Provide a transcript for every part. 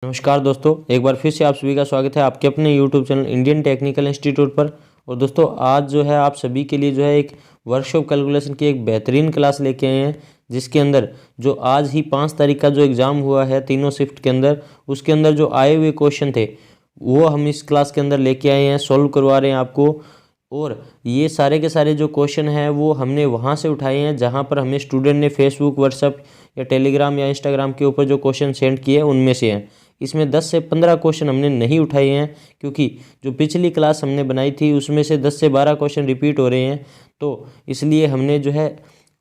नमस्कार दोस्तों, एक बार फिर से आप सभी का स्वागत है आपके अपने YouTube channel Indian technical institute पर। और दोस्तों आज जो है आप सभी के लिए जो है एक वर्कशॉप कैलकुलेशन की एक बेहतरीन क्लास लेके आए हैं, जिसके अंदर जो आज ही 5 तारीख का जो एग्ज़ाम हुआ है तीनों शिफ्ट के अंदर, उसके अंदर जो आए हुए क्वेश्चन थे वो हम इस क्लास के अंदर लेके आए हैं, सॉल्व करवा रहे हैं आपको। और ये सारे के सारे जो क्वेश्चन हैं वो हमने वहाँ से उठाए हैं जहाँ पर हमें स्टूडेंट ने फेसबुक, व्हाट्सएप या टेलीग्राम या इंस्टाग्राम के ऊपर जो क्वेश्चन सेंड किए उनमें से हैं। इसमें 10 से 15 क्वेश्चन हमने नहीं उठाए हैं, क्योंकि जो पिछली क्लास हमने बनाई थी उसमें से 10 से 12 क्वेश्चन रिपीट हो रहे हैं, तो इसलिए हमने जो है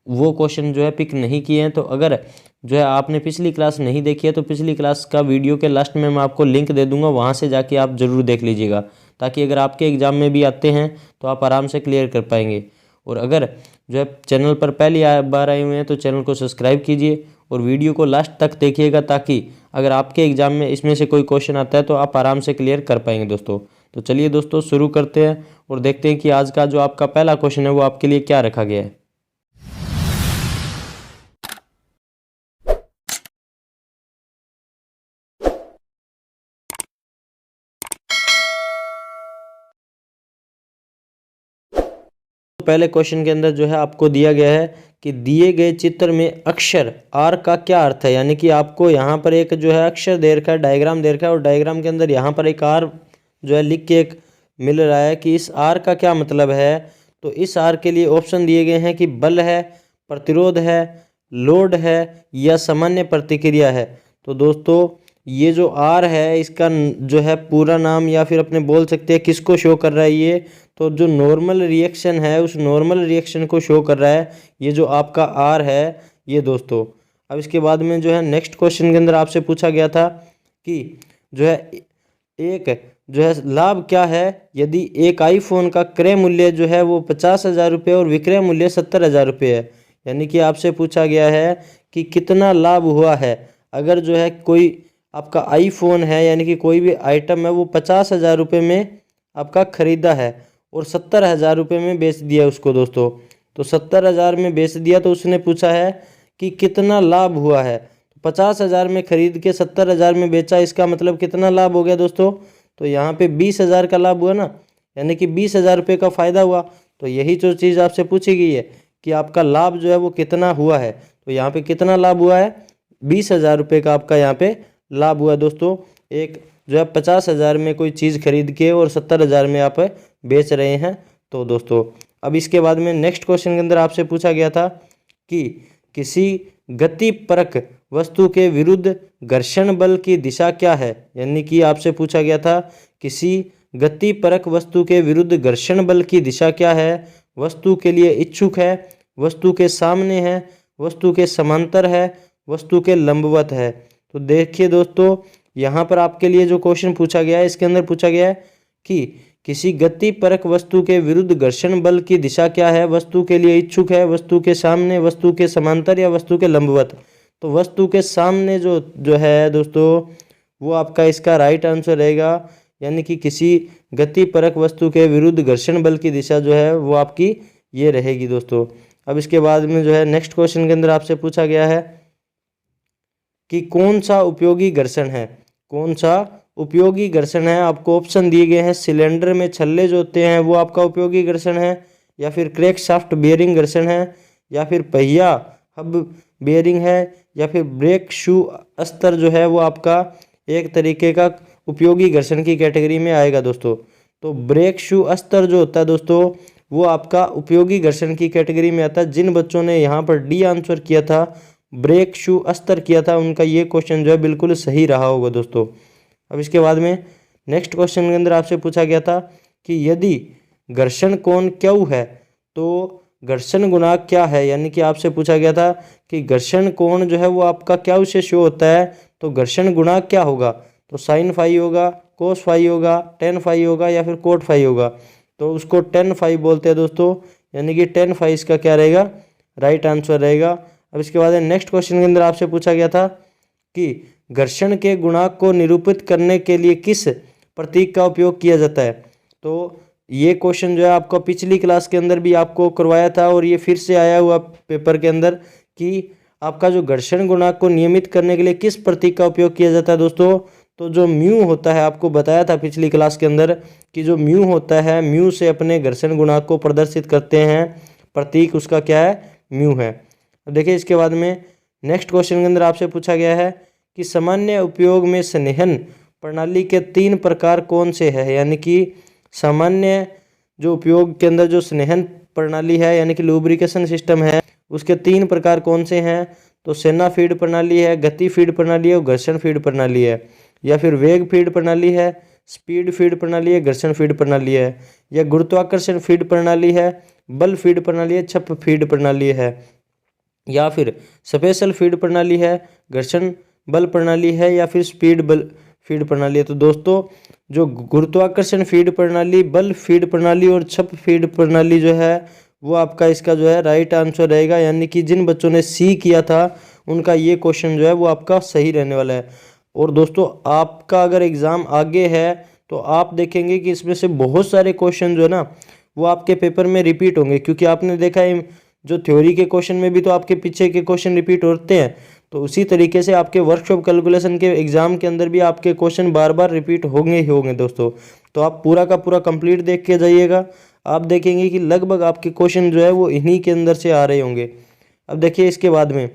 वो क्वेश्चन जो है पिक नहीं किए हैं। तो अगर जो है आपने पिछली क्लास नहीं देखी है तो पिछली क्लास का वीडियो के लास्ट में मैं आपको लिंक दे दूंगा, वहाँ से जाके आप ज़रूर देख लीजिएगा, ताकि अगर आपके एग्ज़ाम में भी आते हैं तो आप आराम से क्लियर कर पाएंगे। और अगर जो है चैनल पर पहली बार आए हुए हैं तो चैनल को सब्सक्राइब कीजिए और वीडियो को लास्ट तक देखिएगा, ताकि अगर आपके एग्ज़ाम में इसमें से कोई क्वेश्चन आता है तो आप आराम से क्लियर कर पाएंगे दोस्तों। तो चलिए दोस्तों शुरू करते हैं और देखते हैं कि आज का जो आपका पहला क्वेश्चन है वो आपके लिए क्या रखा गया है। पहले क्वेश्चन के अंदर जो है आपको दिया गया है कि दिए गए चित्र में अक्षर आर का क्या अर्थ है, यानी कि आपको यहाँ पर एक जो है अक्षर दे रखा है, डायग्राम दे रखा है और डायग्राम के अंदर यहाँ पर एक आर जो है लिख के एक मिल रहा है कि इस आर का क्या मतलब है। तो इस आर के लिए ऑप्शन दिए गए हैं कि बल है, प्रतिरोध है, लोड है या सामान्य प्रतिक्रिया है। तो दोस्तों ये जो आर है इसका जो है पूरा नाम या फिर अपने बोल सकते हैं किसको शो कर रहा है ये, तो जो नॉर्मल रिएक्शन है उस नॉर्मल रिएक्शन को शो कर रहा है ये जो आपका आर है ये दोस्तों। अब इसके बाद में जो है नेक्स्ट क्वेश्चन के अंदर आपसे पूछा गया था कि जो है एक जो है लाभ क्या है यदि एक आईफोन का क्रय मूल्य जो है वो 50,000 रुपये और विक्रय मूल्य 70,000 रुपये है। यानी कि आपसे पूछा गया है कि कितना लाभ हुआ है अगर जो है कोई आपका आईफोन है, यानी कि कोई भी आइटम है वो 50,000 रुपये में आपका ख़रीदा है और 70,000 रुपये में बेच दिया उसको दोस्तों। तो 70,000 में बेच दिया तो उसने पूछा है कि कितना लाभ हुआ है। 50,000 में ख़रीद के 70,000 में बेचा, इसका मतलब कितना लाभ हो गया दोस्तों। तो यहाँ पे 20,000 का लाभ हुआ ना, यानी कि 20,000 रुपये का फ़ायदा हुआ। तो यही जो चीज़ आपसे पूछी गई है कि आपका लाभ जो है वो कितना हुआ है, तो यहाँ पे कितना लाभ हुआ है, 20,000 रुपये का आपका यहाँ पे लाभ हुआ दोस्तों। एक जो है 50,000 में कोई चीज़ खरीद के और 70,000 में आप बेच रहे हैं। तो दोस्तों अब इसके बाद में नेक्स्ट क्वेश्चन के अंदर आपसे पूछा गया था कि किसी गतिपरक वस्तु के विरुद्ध घर्षण बल की दिशा क्या है। यानी कि आपसे पूछा गया था किसी गतिपरक वस्तु के विरुद्ध घर्षण बल की दिशा क्या है। वस्तु के लिए इच्छुक है, वस्तु के सामने है, वस्तु के समांतर है, वस्तु के लंबवत है। तो देखिए दोस्तों यहाँ पर आपके लिए जो क्वेश्चन पूछा गया है इसके अंदर पूछा गया है कि किसी गतिपरक वस्तु के विरुद्ध घर्षण बल की दिशा क्या है। वस्तु के लिए इच्छुक है, वस्तु के सामने, वस्तु के समांतर या वस्तु के लंबवत। तो वस्तु के सामने जो है दोस्तों वो आपका इसका राइट आंसर रहेगा, यानी कि किसी गतिपरक वस्तु के विरुद्ध घर्षण बल की दिशा जो है वो आपकी ये रहेगी दोस्तों। अब इसके बाद में जो है नेक्स्ट क्वेश्चन के अंदर आपसे पूछा गया है कि कौन सा उपयोगी घर्षण है। कौन सा उपयोगी घर्षण है, आपको ऑप्शन दिए गए हैं। सिलेंडर में छल्ले जो होते हैं वो आपका उपयोगी घर्षण है, या फिर क्रैंक शाफ्ट बेयरिंग घर्षण है, या फिर पहिया हब बेयरिंग है, या फिर ब्रेक शू अस्तर जो है वो आपका एक तरीके का उपयोगी घर्षण की कैटेगरी में आएगा दोस्तों। तो ब्रेक शू अस्तर जो होता है दोस्तों वो आपका उपयोगी घर्षण की कैटेगरी में आता है। जिन बच्चों ने यहाँ पर डी आंसर किया था, ब्रेक शू अस्तर किया था, उनका ये क्वेश्चन जो है बिल्कुल सही रहा होगा दोस्तों। अब इसके बाद में नेक्स्ट क्वेश्चन के अंदर आपसे पूछा गया था कि यदि घर्षण कोण क्यू है तो घर्षण गुणांक क्या है। यानी कि आपसे पूछा गया था कि घर्षण कोण जो है वो आपका क्यू से शो होता है, तो घर्षण गुणांक क्या होगा। तो साइन फाई होगा, कोस फाई होगा, टेन फाई होगा या फिर कोट फाई होगा। तो उसको 10 फाई बोलते हैं दोस्तों, यानी कि 10 फाई इसका क्या रहेगा, राइट आंसर रहेगा। अब इसके बाद नेक्स्ट क्वेश्चन के अंदर आपसे पूछा गया था कि घर्षण के गुणांक को निरूपित करने के लिए किस प्रतीक का उपयोग किया जाता है। तो ये क्वेश्चन जो है आपको पिछली क्लास के अंदर भी आपको करवाया था और ये फिर से आया हुआ पेपर के अंदर कि आपका जो घर्षण गुणांक को नियमित करने के लिए किस प्रतीक का उपयोग किया जाता है दोस्तों। तो जो म्यू होता है, आपको बताया था पिछली क्लास के अंदर कि जो म्यू होता है, म्यू से अपने घर्षण गुणांक को प्रदर्शित करते हैं, प्रतीक उसका क्या है, म्यू है। अब देखिए इसके बाद में नेक्स्ट क्वेश्चन के अंदर आपसे पूछा गया है कि सामान्य उपयोग में संवहन प्रणाली के 3 प्रकार कौन से हैं, यानी कि सामान्य जो उपयोग के अंदर जो संवहन प्रणाली है यानी कि लुब्रिकेशन सिस्टम है, उसके 3 प्रकार कौन से हैं। तो सेना फीड प्रणाली है, गति फीड प्रणाली है और घर्षण फीड प्रणाली है, या फिर वेग फीड प्रणाली है, स्पीड फीड प्रणाली है, घर्षण फीड प्रणाली है, या गुरुत्वाकर्षण फीड प्रणाली है, बल फीड प्रणाली है, छप फीड प्रणाली है, या फिर स्पेशल फीड प्रणाली है, घर्षण बल प्रणाली है, या फिर स्पीड बल फीड प्रणाली है। तो दोस्तों जो गुरुत्वाकर्षण फीड प्रणाली, बल फीड प्रणाली और छप फीड प्रणाली जो है वो आपका इसका जो है राइट आंसर रहेगा, यानी कि जिन बच्चों ने सी किया था उनका ये क्वेश्चन जो है वो आपका सही रहने वाला है। और दोस्तों आपका अगर एग्ज़ाम आगे है तो आप देखेंगे कि इसमें से बहुत सारे क्वेश्चन जो है ना वो आपके पेपर में रिपीट होंगे, क्योंकि आपने देखा है जो थ्योरी के क्वेश्चन में भी तो आपके पीछे के क्वेश्चन रिपीट होते हैं, तो उसी तरीके से आपके वर्कशॉप कैलकुलेशन के एग्जाम के अंदर भी आपके क्वेश्चन बार बार रिपीट होंगे ही होंगे दोस्तों। तो आप पूरा का पूरा कंप्लीट देख के जाइएगा, आप देखेंगे कि लगभग आपके क्वेश्चन जो है वो इन्हीं के अंदर से आ रहे होंगे। अब देखिए इसके बाद में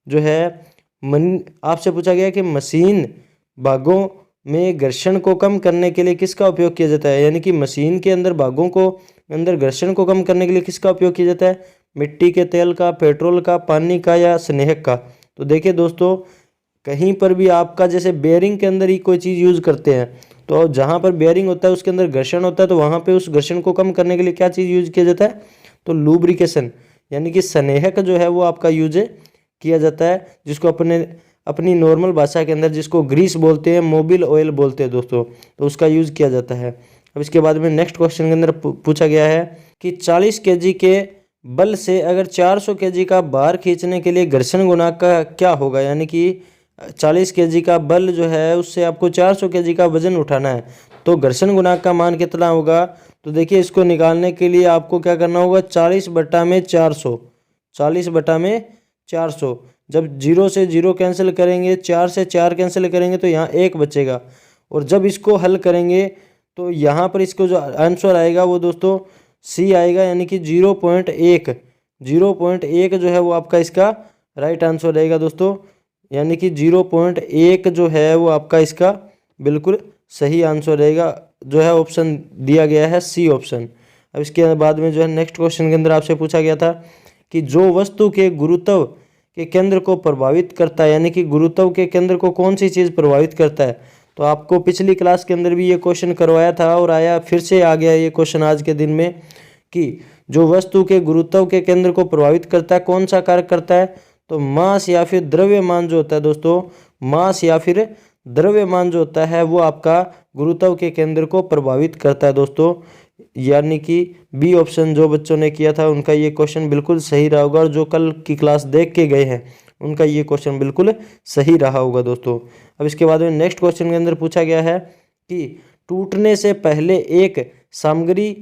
जो है आपसे पूछा गया कि मशीन भागों में घर्षण को कम करने के लिए किसका उपयोग किया जाता है, यानी कि मशीन के अंदर भागों को अंदर घर्षण को कम करने के लिए किसका उपयोग किया जाता है, मिट्टी के तेल का, पेट्रोल का, पानी का या स्नेहक का। तो देखिए दोस्तों कहीं पर भी आपका जैसे बेयरिंग के अंदर ही कोई चीज़ यूज़ करते हैं, तो जहाँ पर बेयरिंग होता है उसके अंदर घर्षण होता है, तो वहाँ पे उस घर्षण को कम करने के लिए क्या चीज़ यूज किया जाता है, तो लुब्रिकेशन यानी कि स्नेहक जो है वो आपका यूज किया जाता है, जिसको अपनी नॉर्मल भाषा के अंदर जिसको ग्रीस बोलते हैं, मोबिल ऑयल बोलते हैं दोस्तों, तो उसका यूज़ किया जाता है। अब इसके बाद में नेक्स्ट क्वेश्चन के अंदर पूछा गया है कि 40 kg के बल से अगर 400 kg का भार खींचने के लिए घर्षण गुणांक का क्या होगा, यानी कि 40 kg का बल जो है उससे आपको 400 kg का वजन उठाना है, तो घर्षण गुणांक का मान कितना होगा। तो देखिए इसको निकालने के लिए आपको क्या करना होगा, 40/400, 40/400, जब 0 से 0 कैंसिल करेंगे, 4 से 4 कैंसिल करेंगे तो यहाँ 1 बचेगा, और जब इसको हल करेंगे तो यहाँ पर इसको जो आंसर आएगा वो दोस्तों सी आएगा, यानी कि 0.1 जो है वो आपका इसका राइट आंसर रहेगा दोस्तों, यानी कि 0.1 जो है वो आपका इसका बिल्कुल सही आंसर रहेगा, जो है ऑप्शन दिया गया है सी ऑप्शन। अब इसके बाद में जो है नेक्स्ट क्वेश्चन के अंदर आपसे पूछा गया था कि जो वस्तु के गुरुत्व के केंद्र को प्रभावित करता है, यानी कि गुरुत्व के केंद्र को कौन सी चीज़ प्रभावित करता है। तो आपको पिछली क्लास के अंदर भी ये क्वेश्चन करवाया था और आया, फिर से आ गया ये क्वेश्चन आज के दिन में कि जो वस्तु के गुरुत्व के केंद्र को प्रभावित करता है कौन सा कारक करता है, तो मास या फिर द्रव्यमान जो होता है दोस्तों, मास या फिर द्रव्यमान जो होता है वो आपका गुरुत्व के केंद्र को प्रभावित करता है दोस्तों, यानी कि बी ऑप्शन जो बच्चों ने किया था उनका ये क्वेश्चन बिल्कुल सही रहा होगा, और जो कल की क्लास देख के गए हैं उनका ये क्वेश्चन बिल्कुल सही रहा होगा दोस्तों। अब इसके बाद में नेक्स्ट क्वेश्चन के अंदर पूछा गया है कि टूटने से पहले एक सामग्री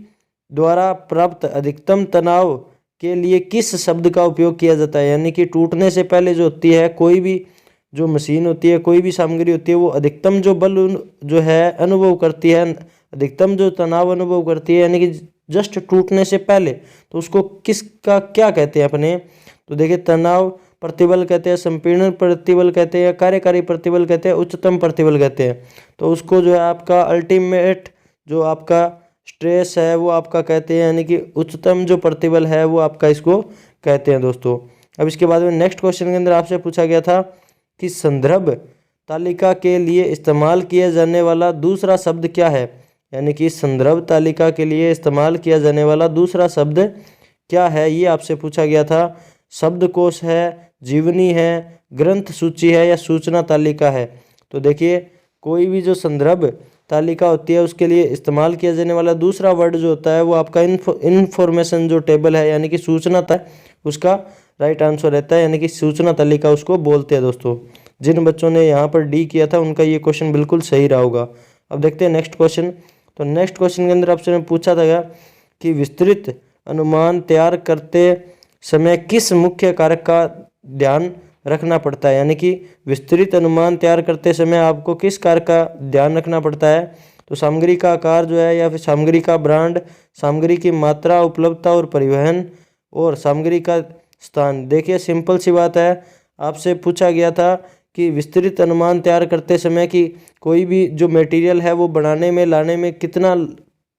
द्वारा प्राप्त अधिकतम तनाव के लिए किस शब्द का उपयोग किया जाता है, यानी कि टूटने से पहले जो होती है कोई भी जो मशीन होती है, कोई भी सामग्री होती है, वो अधिकतम जो बल जो है अनुभव करती है, अधिकतम जो तनाव अनुभव करती है, यानी कि जस्ट टूटने से पहले, तो उसको किसका क्या कहते हैं अपने। तो देखिए तनाव प्रतिबल कहते हैं, संपीड़न प्रतिबल कहते हैं, कार्यकारी प्रतिबल कहते हैं, उच्चतम प्रतिबल कहते हैं। तो उसको जो है आपका अल्टीमेट जो आपका स्ट्रेस है वो आपका कहते हैं, यानी कि उच्चतम जो प्रतिबल है वो आपका इसको कहते हैं दोस्तों। अब इसके बाद में नेक्स्ट क्वेश्चन के अंदर आपसे पूछा गया था कि संदर्भ तालिका के लिए इस्तेमाल किया जाने वाला दूसरा शब्द क्या है, यानी कि संदर्भ तालिका के लिए इस्तेमाल किया जाने वाला दूसरा शब्द क्या है, ये आपसे पूछा गया था। शब्दकोश है, जीवनी है, ग्रंथ सूची है या सूचना तालिका है। तो देखिए कोई भी जो संदर्भ तालिका होती है उसके लिए इस्तेमाल किया जाने वाला दूसरा वर्ड जो होता है वो आपका इन्फॉर्मेशन जो टेबल है, यानी कि सूचना था, उसका राइट आंसर रहता है, यानी कि सूचना तालिका उसको बोलते हैं दोस्तों। जिन बच्चों ने यहाँ पर डी किया था उनका ये क्वेश्चन बिल्कुल सही रहा होगा। अब देखते हैं नेक्स्ट क्वेश्चन। तो नेक्स्ट क्वेश्चन के अंदर आपसे पूछा था कि विस्तृत अनुमान तैयार करते समय किस मुख्य कारक का ध्यान रखना पड़ता है, यानी कि विस्तृत अनुमान तैयार करते समय आपको किस कारक का ध्यान रखना पड़ता है? तो सामग्री का आकार जो है, या फिर सामग्री का ब्रांड, सामग्री की मात्रा, उपलब्धता और परिवहन, और सामग्री का स्थान। देखिए सिंपल सी बात है, आपसे पूछा गया था कि विस्तृत अनुमान तैयार करते समय कि कोई भी जो मटेरियल है वो बनाने में लाने में कितना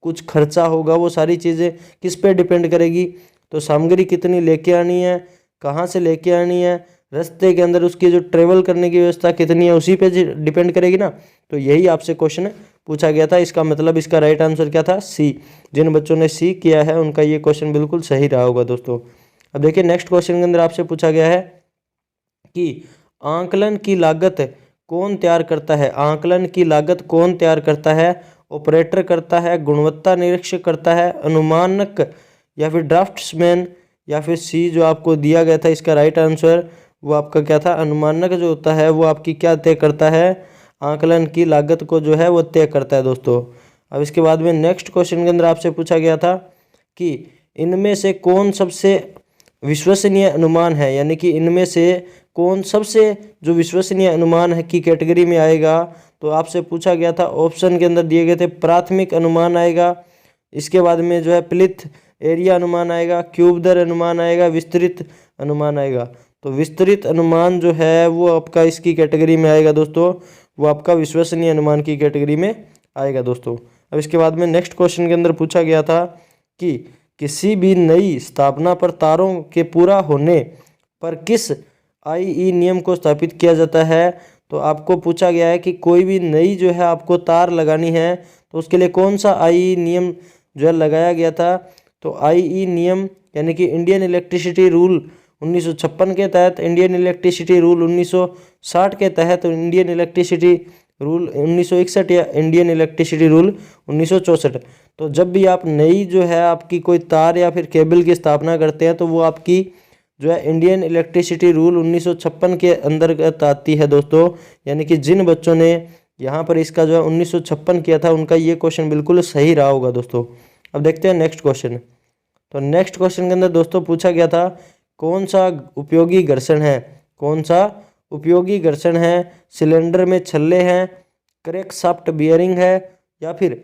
कुछ खर्चा होगा, वो सारी चीज़ें किस पे डिपेंड करेगी? तो सामग्री कितनी लेके आनी है, कहाँ से लेके आनी है, रास्ते के अंदर उसकी जो ट्रेवल करने की व्यवस्था कितनी है, उसी पे डिपेंड करेगी ना। तो यही आपसे क्वेश्चन पूछा गया था। इसका मतलब इसका राइट आंसर क्या था? सी। जिन बच्चों ने सी किया है उनका ये क्वेश्चन बिल्कुल सही रहा होगा दोस्तों। अब देखिए नेक्स्ट क्वेश्चन के अंदर आपसे पूछा गया है कि आंकलन की लागत कौन तैयार करता है? आंकलन की लागत कौन तैयार करता है? ऑपरेटर करता है, गुणवत्ता निरीक्षक करता है, अनुमानक, या फिर ड्राफ्ट्समैन, या फिर सी जो आपको दिया गया था इसका राइट आंसर वो आपका क्या था? अनुमानक जो होता है वो आपकी क्या तय करता है? आंकलन की लागत को जो है वो तय करता है दोस्तों। अब इसके बाद में नेक्स्ट क्वेश्चन के अंदर आपसे पूछा गया था कि इनमें से कौन सबसे विश्वसनीय अनुमान है, यानी कि इनमें से कौन सबसे जो विश्वसनीय अनुमान है की कैटेगरी में आएगा? तो आपसे पूछा गया था, ऑप्शन के अंदर दिए गए थे, प्राथमिक अनुमान आएगा, इसके बाद में जो है प्लिथ एरिया अनुमान आएगा, क्यूब दर अनुमान आएगा, विस्तृत अनुमान आएगा। तो विस्तृत अनुमान जो है वो आपका इसकी कैटेगरी में आएगा दोस्तों, वो आपका विश्वसनीय अनुमान की कैटेगरी में आएगा दोस्तों। अब इसके बाद में नेक्स्ट क्वेश्चन के अंदर पूछा गया था कि किसी भी नई स्थापना पर तारों के पूरा होने पर किस आईई नियम को स्थापित किया जाता है? तो आपको पूछा गया है कि कोई भी नई जो है आपको तार लगानी है तो उसके लिए कौन सा आईई नियम जो है लगाया गया था? तो आईई नियम यानी कि इंडियन इलेक्ट्रिसिटी रूल 1956 के तहत, इंडियन इलेक्ट्रिसिटी रूल 1960 के तहत, इंडियन इलेक्ट्रिसिटी रूल 1961 या इंडियन इलेक्ट्रिसिटी रूल 1964। तो जब भी आप नई जो है आपकी कोई तार या फिर केबल की स्थापना करते हैं तो वो आपकी जो है इंडियन इलेक्ट्रिसिटी रूल 1956 के अंतर्गत आती है दोस्तों। यानी कि जिन बच्चों ने यहाँ पर इसका जो है 1956 किया था उनका ये क्वेश्चन बिल्कुल सही रहा होगा दोस्तों। अब देखते हैं नेक्स्ट क्वेश्चन। तो नेक्स्ट क्वेश्चन के अंदर दोस्तों पूछा गया था कौन सा उपयोगी घर्षण है? कौन सा उपयोगी घर्षण है? सिलेंडर में छल्ले हैं, क्रैंक शाफ्ट बियरिंग है, या फिर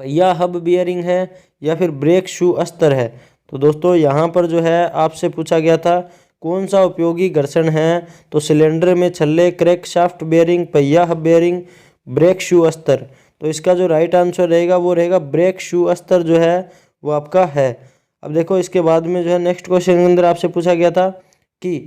पहिया हब बियरिंग है, या फिर ब्रेक शू अस्तर है। तो दोस्तों यहाँ पर जो है आपसे पूछा गया था कौन सा उपयोगी घर्षण है? तो सिलेंडर में छल्ले, क्रैंक शाफ्ट बियरिंग, पहिया हब बियरिंग, ब्रेक शू अस्तर। तो इसका जो राइट आंसर रहेगा वो रहेगा ब्रेक शू अस्तर जो है वो आपका है। अब देखो इसके बाद में जो है नेक्स्ट क्वेश्चन के अंदर आपसे पूछा गया था कि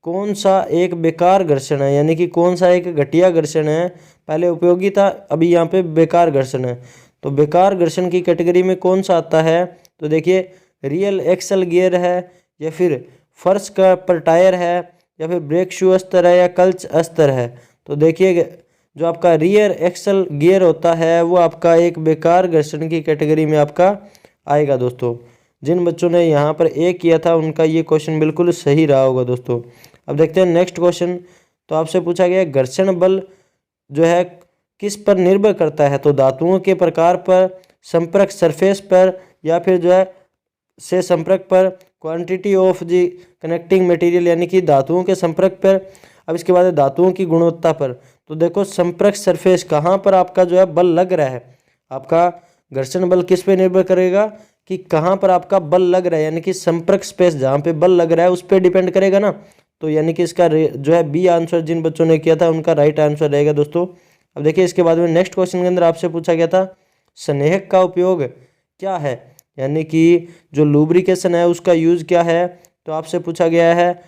कौन सा एक बेकार घर्षण है, यानी कि कौन सा एक घटिया घर्षण है? पहले उपयोगी था, अभी यहाँ पे बेकार घर्षण है। तो बेकार घर्षण की कैटेगरी में कौन सा आता है? तो देखिए रियल एक्सल गियर है, या फिर फर्श का पर टायर है, या फिर ब्रेक शू अस्तर है, या क्लच अस्तर है। तो देखिए जो आपका रियर एक्सल गियर होता है वो आपका एक बेकार घर्षण की कैटेगरी में आपका आएगा दोस्तों। जिन बच्चों ने यहाँ पर ए किया था उनका ये क्वेश्चन बिल्कुल सही रहा होगा दोस्तों। अब देखते हैं नेक्स्ट क्वेश्चन। तो आपसे पूछा गया घर्षण बल जो है किस पर निर्भर करता है? तो धातुओं के प्रकार पर, संपर्क सरफेस पर, या फिर जो है से संपर्क पर, quantity of the connecting material यानी कि धातुओं के संपर्क पर। अब इसके बाद धातुओं की गुणवत्ता पर। तो देखो संपर्क सरफेस कहाँ पर आपका जो है बल लग रहा है, आपका घर्षण बल किस पे निर्भर करेगा कि कहाँ पर आपका बल लग रहा है, यानी कि संपर्क स्पेस जहाँ पे बल लग रहा है उस पर डिपेंड करेगा ना। तो यानी कि इसका जो है बी आंसर जिन बच्चों ने किया था उनका राइट आंसर रहेगा दोस्तों। अब देखिए इसके बाद में नेक्स्ट क्वेश्चन के अंदर आपसे पूछा गया था स्नेहक का उपयोग क्या है, यानी कि जो लुब्रिकेशन है उसका यूज़ क्या है? तो आपसे पूछा गया है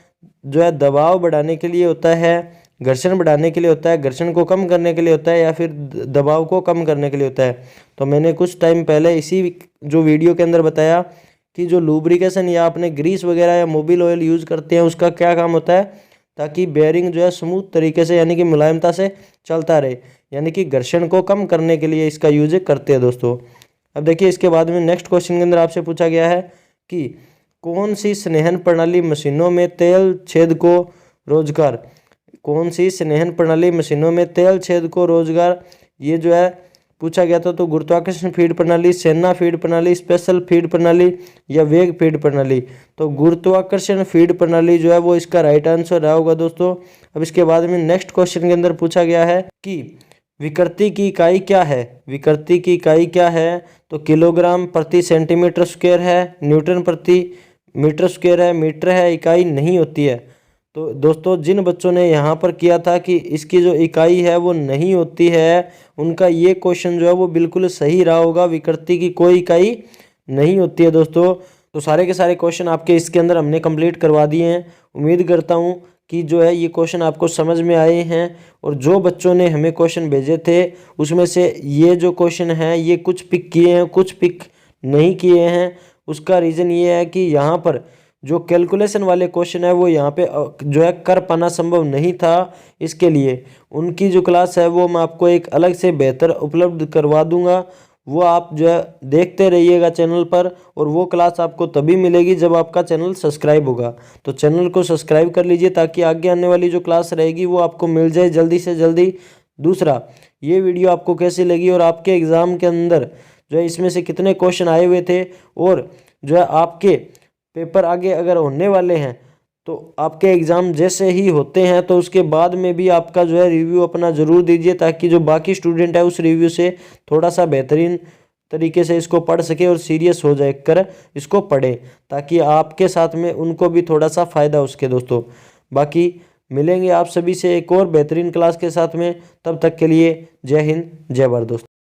जो है दबाव बढ़ाने के लिए होता है, घर्षण बढ़ाने के लिए होता है, घर्षण को कम करने के लिए होता है, या फिर दबाव को कम करने के लिए होता है। तो मैंने कुछ टाइम पहले इसी जो वीडियो के अंदर बताया कि जो लुब्रिकेशन या अपने ग्रीस वगैरह या मोबिल ऑयल यूज़ करते हैं उसका क्या काम होता है? ताकि बेयरिंग जो है स्मूथ तरीके से यानी कि मुलायमता से चलता रहे, यानी कि घर्षण को कम करने के लिए इसका यूज करते हैं दोस्तों। अब देखिए इसके बाद में नेक्स्ट क्वेश्चन के अंदर आपसे पूछा गया है कि कौन सी स्नेहन प्रणाली मशीनों में तेल छेद को रोजगार, कौन सी स्नेहन प्रणाली मशीनों में तेल छेद को रोजगार ये जो है पूछा गया था, तो गुरुत्वाकर्षण फीड प्रणाली, सेना फीड प्रणाली, स्पेशल फीड प्रणाली या वेग फीड प्रणाली। तो गुरुत्वाकर्षण फीड प्रणाली जो है वो इसका राइट आंसर रहा होगा दोस्तों। अब इसके बाद में नेक्स्ट क्वेश्चन के अंदर पूछा गया है कि विकृति की इकाई क्या है। विकृति की इकाई क्या है, तो किलोग्राम प्रति सेंटीमीटर स्क्वायर है, न्यूटन प्रति मीटर स्क्वायर है, मीटर है, इकाई नहीं होती है। तो दोस्तों जिन बच्चों ने यहाँ पर किया था कि इसकी जो इकाई है वो नहीं होती है, उनका ये क्वेश्चन जो है वो बिल्कुल सही रहा होगा। विकृति की कोई इकाई नहीं होती है दोस्तों। तो सारे के सारे क्वेश्चन आपके इसके अंदर हमने कंप्लीट करवा दिए हैं। उम्मीद करता हूँ कि जो है ये क्वेश्चन आपको समझ में आए हैं। और जो बच्चों ने हमें क्वेश्चन भेजे थे उसमें से ये जो क्वेश्चन हैं ये कुछ पिक किए हैं, कुछ पिक नहीं किए हैं। उसका रीज़न ये है कि यहाँ पर जो कैलकुलेशन वाले क्वेश्चन है वो यहाँ पे जो है कर पाना संभव नहीं था। इसके लिए उनकी जो क्लास है वो मैं आपको एक अलग से बेहतर उपलब्ध करवा दूंगा। वो आप जो है देखते रहिएगा चैनल पर, और वो क्लास आपको तभी मिलेगी जब आपका चैनल सब्सक्राइब होगा। तो चैनल को सब्सक्राइब कर लीजिए ताकि आगे आने वाली जो क्लास रहेगी वो आपको मिल जाए जल्दी से जल्दी। दूसरा, ये वीडियो आपको कैसी लगी और आपके एग्ज़ाम के अंदर जो है इसमें से कितने क्वेश्चन आए हुए थे, और जो है आपके पेपर आगे अगर होने वाले हैं तो आपके एग्ज़ाम जैसे ही होते हैं तो उसके बाद में भी आपका जो है रिव्यू अपना ज़रूर दीजिए, ताकि जो बाकी स्टूडेंट है उस रिव्यू से थोड़ा सा बेहतरीन तरीके से इसको पढ़ सके और सीरियस हो जाए कर इसको पढ़े, ताकि आपके साथ में उनको भी थोड़ा सा फ़ायदा हो सके दोस्तों। बाकी मिलेंगे आप सभी से एक और बेहतरीन क्लास के साथ में, तब तक के लिए जय हिंद जय भारत दोस्तों।